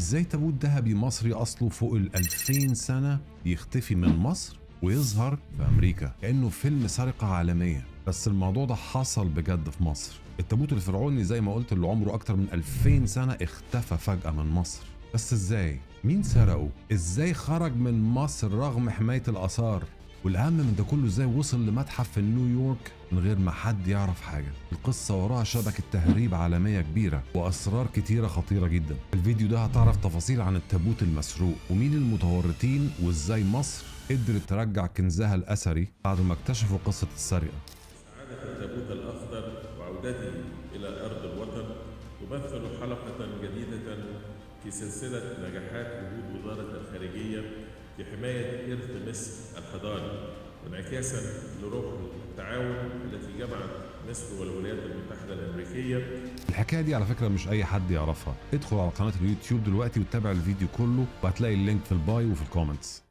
ازاي تابوت ذهبي مصري اصله فوق ال 2000 سنة يختفي من مصر ويظهر في امريكا كأنه فيلم سرقة عالمية؟ بس الموضوع ده حصل بجد في مصر. التابوت الفرعوني زي ما قلت اللي عمره اكتر من 2000 سنة اختفى فجأة من مصر. بس ازاي؟ مين سرقه؟ ازاي خرج من مصر رغم حماية الآثار؟ والأهم من ده كله ازاي وصل لمتحف في نيويورك من غير ما حد يعرف حاجة؟ القصة وراها شبكة تهريب عالمية كبيرة وأسرار كتيرة خطيرة جدا. الفيديو ده هتعرف تفاصيل عن التابوت المسروق ومين المتورطين وازاي مصر قدرت ترجع كنزها الأثري بعد ما اكتشفوا قصة السرقة. استعادة التابوت الأخضر وعودته إلى أرض الوطن تمثل حلقة جديدة في سلسلة نجاحات جهود وزارة الخارجية في حماية إرث مصر الحضاري وانعكاسا لروح التعاون التي جمعت مصر والولايات المتحدة الأمريكية. الحكاية دي على فكرة مش أي حد يعرفها. ادخل على قناة اليوتيوب دلوقتي وتابع الفيديو كله وهتلاقي اللينك في الباي وفي الكومنتس.